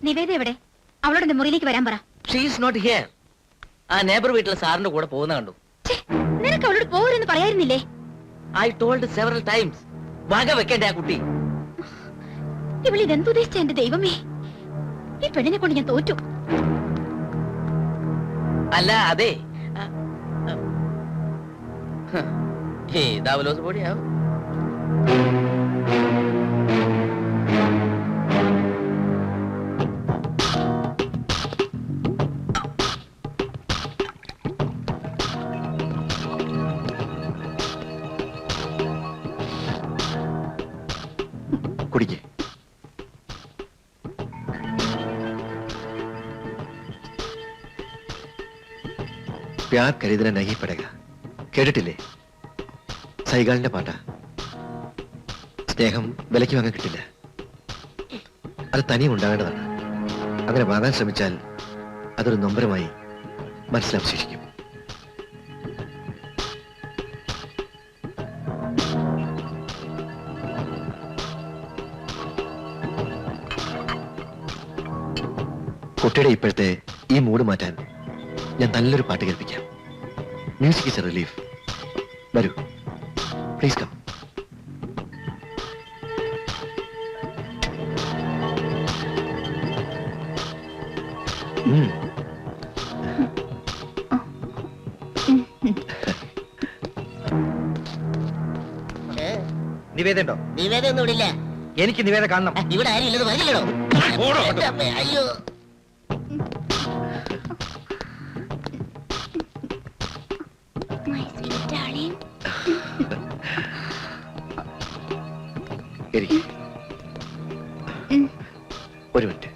നിവേദ എവിടെ? അവളോട് മുറിയിലേക്ക് വരാൻ പറ. She is not here. ആ നെയ്ബർ വീട്ടിലെ സാറിന്റെ കൂടെ പോകുന്ന കണ്ടു. നിനക്ക് അവളോട് പോകരുന്ന് പറയായിരുന്നില്ലേ? I told several times. വക വെക്കേണ്ട ആ കുട്ടി. ഇവൾ ഇതെന്തുദ്ദേശിച്ച എന്റെ ദൈവമേ, ഈ പെണ്ണിനെ കൊണ്ട് ഞാൻ തോറ്റു. അല്ല അതെ, ഇതാവലോസ് പൊടിയാവും. കുടിക്കേ. പ്യാർ ഖരീദന നഹീ പടേഗ. കേട്ടിട്ടില്ലേ? സൈഗാളിന്റെ പാട്ടാ. സ്നേഹം വിലയ്ക്ക് വാങ്ങാൻ കിട്ടില്ല, അത് തനിയും ഉണ്ടാവേണ്ടതാണ്. അങ്ങനെ വാങ്ങാൻ ശ്രമിച്ചാൽ അതൊരു നൊമ്പരമായി മനസ്സിലവശേഷിക്കും. കുട്ടിയുടെ ഇപ്പോഴത്തെ ഈ മൂഡ് മാറ്റാൻ ഞാൻ നല്ലൊരു പാട്ട് കേൾപ്പിക്കാം. Music is A relief. വരൂ, പ്ലീസ് കം. നിവേദ ഉണ്ടോ? നിവേദ ഒന്നും ഇവിടില്ല. എനിക്ക് നിവേദ കാണണം. ഇവിടെ ആരും ഇല്ലെന്ന് പറഞ്ഞില്ലടോ. അയ്യോ, ഒരു മിനിറ്റ്.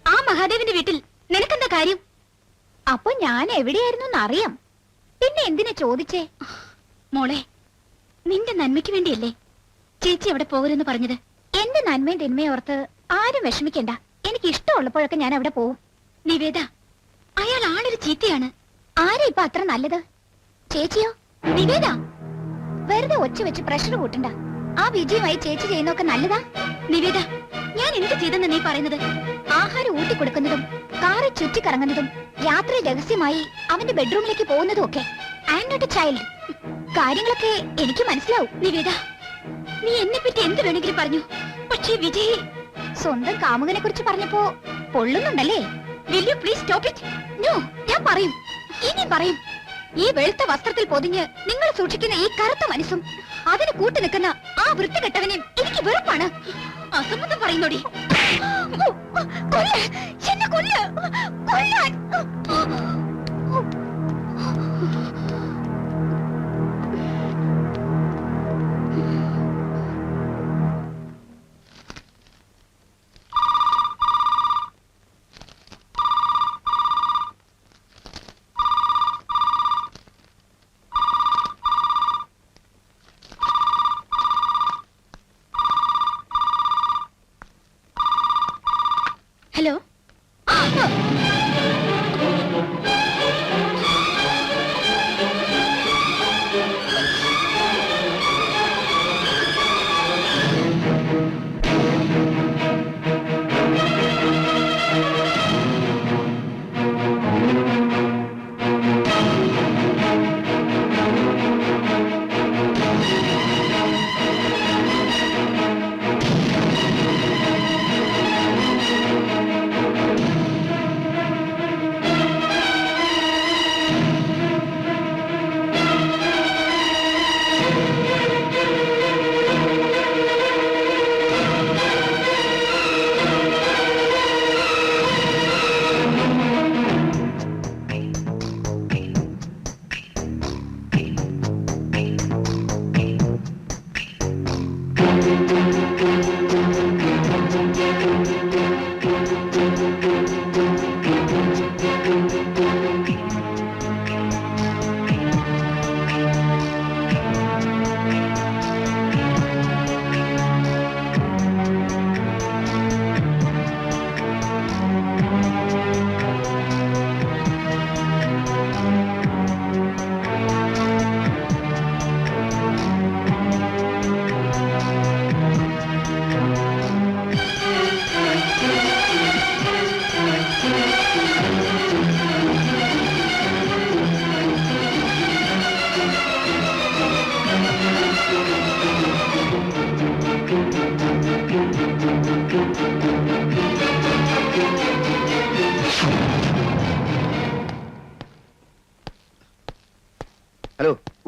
ആ മഹാദേവന്റെ വീട്ടിൽ നിനക്കെന്താ കാര്യം? അപ്പൊ ഞാൻ എവിടെയായിരുന്നു എന്നറിയാം. പിന്നെ എന്തിനാ ചോദിച്ചേ? മോളെ, നിന്റെ നന്മയ്ക്ക് വേണ്ടിയല്ലേ ചേച്ചി അവിടെ പോകരുന്ന് പറഞ്ഞത്? എന്റെ നന്മയും തിന്മയും ഓർത്ത് ആരും വിഷമിക്കണ്ട. എനിക്ക് ഇഷ്ടമുള്ളപ്പോഴൊക്കെ ഞാൻ അവിടെ പോവും. നിവേദ, അയാൾ ആളൊരു ചീത്തയാണ്. ആരാ ഇപ്പൊ അത്ര നല്ലത്? ചേച്ചിയോ? നിവേദ, വെറുതെ ഒച്ച വെച്ച് പ്രഷർ കൂട്ടണ്ട. ആ വിജയമായി ചേച്ചി ചെയ്യുന്നൊക്കെ നല്ലതാ. നിവേദ, ഞാൻ എന്ത് ചെയ്തെന്ന് നീ പറയുന്നത്? ആഹാരം ഊട്ടിക്കൊടുക്കുന്നതും കാറിൽ ചുറ്റിക്കറങ്ങുന്നതും രാത്രി രഹസ്യമായി അവന്റെ ബെഡ്റൂമിലേക്ക് പോകുന്നതും ഒക്കെ. I am not a child. കാര്യങ്ങളൊക്കെ എനിക്ക് മനസ്സിലാവും. നിവേദ, നീ എന്നെ പറ്റി എന്ത് വേണമെങ്കിലും പറഞ്ഞു. പക്ഷേ വിജയ് സ്വന്തം കാമുകനെ കുറിച്ച് പറഞ്ഞപ്പോ പൊള്ളുന്നുണ്ടല്ലേ? Will you please stop it? No, ഞാൻ പറയും, ഇനി പറയും. ഈ വെളുത്ത വസ്ത്രത്തിൽ പൊതിഞ്ഞ് നിങ്ങൾ സൂക്ഷിക്കുന്ന ഈ കറുത്ത മനസ്സും അതിന് കൂട്ടു നിൽക്കുന്ന ആ വൃത്തികെട്ടവനെയും എനിക്ക് വെറുപ്പാണ്. അസംബന്ധം പറയുന്നോടി. കൊല്ല്, എന്നെ കൊല്ല്, കൊല്ലാൻ. ഹലോ,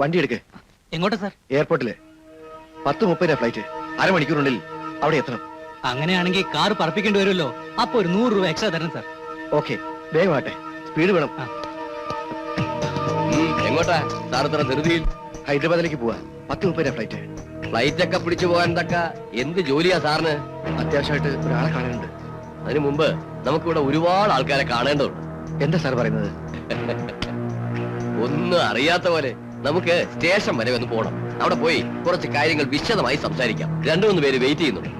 വണ്ടി എടുക്ക്. എങ്ങോട്ടാ സാർ? എയർപോർട്ടില് 10:30 ഫ്ലൈറ്റ്. അരമണിക്കൂറിനുള്ളിൽ അവിടെ എത്തണം. അങ്ങനെയാണെങ്കിൽ കാർ പറപ്പിക്കേണ്ടി വരുമല്ലോ. അപ്പൊ ഒരു 100 രൂപ എക്സ്ട്രാ തരണം സാർ. ഓക്കെ, വേഗമാട്ടെ. സ്പീഡ് വേണം. എങ്ങോട്ടാ സാർ ഇത്ര ധൃതിയിൽ? ഹൈദരാബാദിലേക്ക് പോവാ. 10:30 ഫ്ലൈറ്റ്. ഫ്ലൈറ്റ് ഒക്കെ പിടിച്ചു പോകാൻ തക്ക എന്ത് ജോലിയാ സാറിന്? അത്യാവശ്യമായിട്ട് ഒരാളെ കാണാനുണ്ട്. അതിനു മുമ്പ് നമുക്കിവിടെ ഒരുപാട് ആൾക്കാരെ കാണേണ്ടതുണ്ട്. എന്താ സാർ പറയുന്നത്? ഒന്നും അറിയാത്ത പോലെ നമുക്ക് സ്റ്റേഷൻ വരെ ഒന്ന് പോകണം. അവിടെ പോയി കുറച്ച് കാര്യങ്ങൾ വിശദമായി സംസാരിക്കാം. 2-3 പേര് വെയിറ്റ് ചെയ്യുന്നുണ്ട്.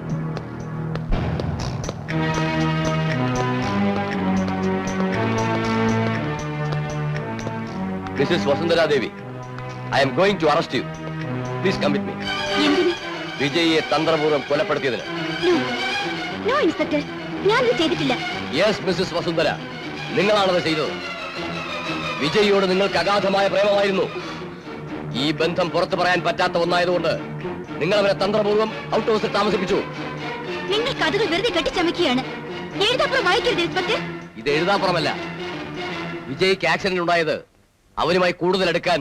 Mrs Vasundhara Devi, I am going to arrest you. Please come with me. എന്തിന്? വിജയിയെ തന്ത്രപൂർവ്വം കൊലപ്പെടുത്തിയതിന്. നോ ഇൻസ്പെക്ടർ, ഞാനത് ചെയ്തിട്ടില്ല. യെസ് മിസ്സസ് വസുന്ധര, നിങ്ങളാണത് ചെയ്തത്. വിജയിയോട് നിങ്ങൾക്ക് അഗാധമായ പ്രേമമായിരുന്നു. ഈ ബന്ധം പുറത്തു പറയാൻ പറ്റാത്ത ഒന്നായതുകൊണ്ട് നിങ്ങൾ അവരെ തന്ത്രപൂർവ്വം ഔട്ട് ഹൗസിൽ താമസിപ്പിച്ചു. നിങ്ങൾ കഥകൾ വെറുതെ കെട്ടിച്ചമക്കുകയാണ്. എഴുതാപ്പുറം വായിക്കരുത് ഇൻസ്പെക്ടർ. ഇത് എഴുതാപ്പുറമല്ല. വിജയ്ക്ക് ആക്സിഡന്റ് ഉണ്ടായത് അവനുമായി കൂടുതൽ എടുക്കാൻ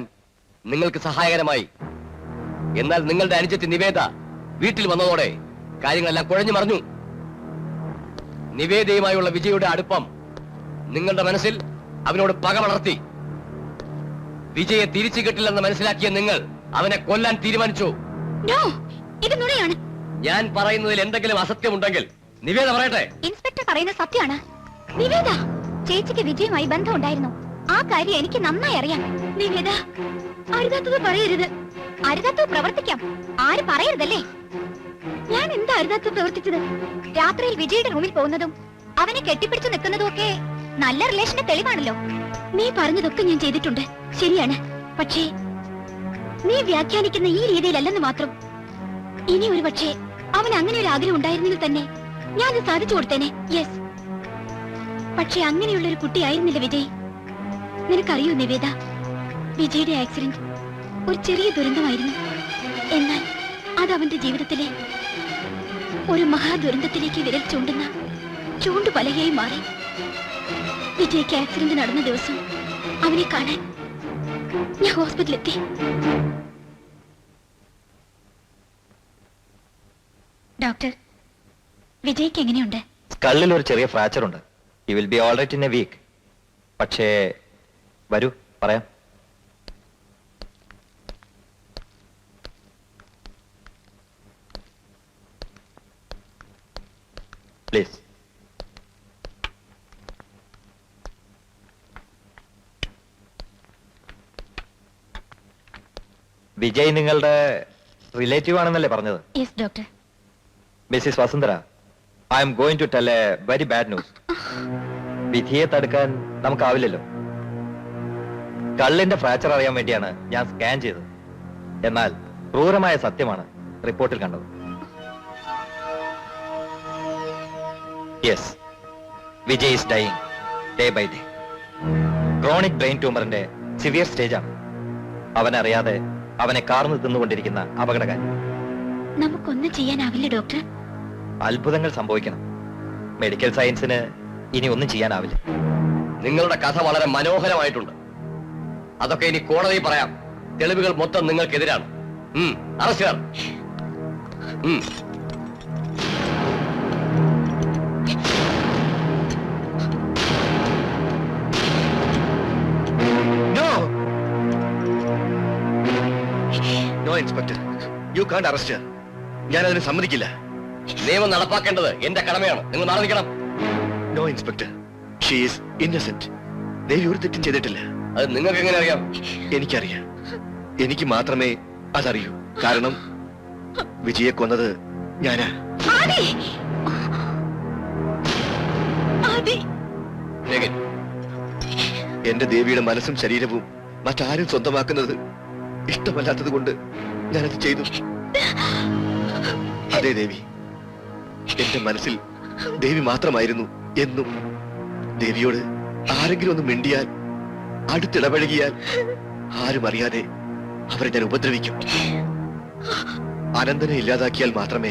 നിങ്ങൾക്ക് സഹായകരമായി. എന്നാൽ നിങ്ങളുടെ അനുജത്തി നിവേദ വീട്ടിൽ വന്നതോടെ കാര്യങ്ങളെല്ലാം കുഴഞ്ഞു മറിഞ്ഞു. നിവേദയുമായുള്ള വിജയുടെ അടുപ്പം നിങ്ങളുടെ മനസ്സിൽ അവനോട് പക വളർത്തി. വിജയെ തിരിച്ചു കിട്ടില്ലെന്ന് മനസ്സിലാക്കിയ നിങ്ങൾ അവനെ കൊല്ലാൻ തീരുമാനിച്ചു. നോ, ഇത് നുണയാണ്. ഞാൻ പറയുന്നതിൽ എന്തെങ്കിലും അസത്യമുണ്ടെങ്കിൽ നിവേദ പറയട്ടെ. ഇൻസ്പെക്ടർ പറയുന്നത് സത്യമാണ്. നിവേദ, ചേച്ചിക്ക് വിജയുമായി ബന്ധമുണ്ടായിരുന്നു. ആ കാര്യം എനിക്ക് നന്നായി അറിയാം. നിവേദ, അരുതാത്തത് പറയരുത്. അരുതാത്തത് പ്രവർത്തിക്കാം. ആര് പറയരുതല്ലേ? ഞാൻ എന്താ അരുതാത്തത് പ്രവർത്തിച്ചത്? രാത്രിയിൽ വിജയുടെ റൂമിൽ പോകുന്നതും അവനെ കെട്ടിപ്പിടിച്ചു നിൽക്കുന്നതും ഒക്കെ നല്ല റിലേഷന്റെ തെളിവാണല്ലോ. നീ പറഞ്ഞതൊക്കെ ഞാൻ ചെയ്തിട്ടുണ്ട്, ശരിയാണ്. പക്ഷേ നീ വ്യാഖ്യാനിക്കുന്ന ഈ രീതിയിലല്ലെന്ന് മാത്രം. ഇനി ഒരു പക്ഷേ അവൻ അങ്ങനെ ഒരു ആഗ്രഹം ഉണ്ടായിരുന്നെങ്കിൽ തന്നെ ഞാൻ അത് സാധിച്ചു കൊടുത്തേനെ. യെസ്, പക്ഷെ അങ്ങനെയുള്ള ഒരു കുട്ടിയായിരുന്നില്ല വിജയ്. നിനക്കറിയൂ നിവേദ, വിജയുടെ ആക്സിഡന്റ് ഒരു ചെറിയ ദുരന്തമായിരുന്നു. എന്നാൽ അത് അവന്റെ ജീവിതത്തിലെ ഒരു മഹാദുരന്തത്തിലേക്ക് വിരൽ ചൂണ്ടുന്ന ചൂണ്ടുപലകയായി മാറി. വിജയ്ക്ക് ആക്സിഡന്റ് നടന്ന ദിവസം അവനെ കാണാൻ ഞാൻ ഹോസ്പിറ്റലിലെത്തി. ഡോക്ടർ, വിജയ്ക്ക് എങ്ങനെയുണ്ട്? സ്കള്ളിൽ ഒരു ചെറിയ ഫ്രാക്ചർ ഉണ്ട്. You will be all right in a week. പക്ഷേ വരൂ, പറയാം. പ്ലീസ്. വിജയ് നിങ്ങളുടെ റിലേറ്റീവ് ആണെന്നല്ലേ പറഞ്ഞത്? Yes doctor. Mrs Vasundhara, I am going to tell a very bad news. വിധിയെ തടുക്കാൻ നമുക്കാവില്ലല്ലോ. കള്ളിന്റെ ഫ്രാക്ചർ അറിയാൻ വേണ്ടിയാണ് ഞാൻ സ്കാൻ ചെയ്തത്. എന്നാൽ ക്രൂരമായ സത്യമാണ് റിപ്പോർട്ടിൽ കണ്ടത്. Yes, Vijay is dying day by day. Chronic brain ട്യൂമറിന്റെ സിവിയർ സ്റ്റേജാണ്. അവനറിയാതെ അവനെ കാർന്നു തിന്നുകൊണ്ടിരിക്കുന്ന അപകടകാരി. നമുക്കൊന്നും ചെയ്യാനാവില്ല ഡോക്ടർ. അത്ഭുതങ്ങൾ സംഭവിക്കണം. മെഡിക്കൽ സയൻസിന് ഇനി ഒന്നും ചെയ്യാനാവില്ല. നിങ്ങളുടെ കഥ വളരെ മനോഹരമായിട്ടുണ്ട്. അതൊക്കെ ഇനി കോടതിയിൽ പറയാം. തെളിവുകൾ മൊത്തം നിങ്ങൾക്കെതിരാണ്. അറസ്റ്റ് ചെയ്യാം. No inspector, you can't arrest. ഞാൻ അതിന് സമ്മതിക്കില്ല. നിയമം നടപ്പാക്കേണ്ടത് എന്റെ കടമയാണ്. നിങ്ങൾ മാറിക്കണം. No inspector, she is innocent. Devi ഒരു തെറ്റും ചെയ്തിട്ടില്ല. അത് നിങ്ങൾക്ക് എങ്ങനെ അറിയാം? എനിക്കറിയാം. എനിക്ക് മാത്രമേ അതറിയൂ. കാരണം വിജയെ കൊന്നത് ഞാനാ. രഗൻ, എന്റെ ദേവിയുടെ മനസ്സും ശരീരവും മറ്റാരും സ്വന്തമാക്കുന്നത് ഇഷ്ടമല്ലാത്തത് കൊണ്ട് ഞാനത് ചെയ്തു. അതെ ദേവി, എന്റെ മനസ്സിൽ ദേവി മാത്രമായിരുന്നു എന്നും. ദേവിയോട് ആരെങ്കിലും ഒന്ന് മിണ്ടിയാൽ, അടുത്തിടപഴകിയാൽ ആരും അറിയാതെ അവരെ ഞാൻ ഉപദ്രവിക്കും. അനന്തനെ ഇല്ലാതാക്കിയാൽ മാത്രമേ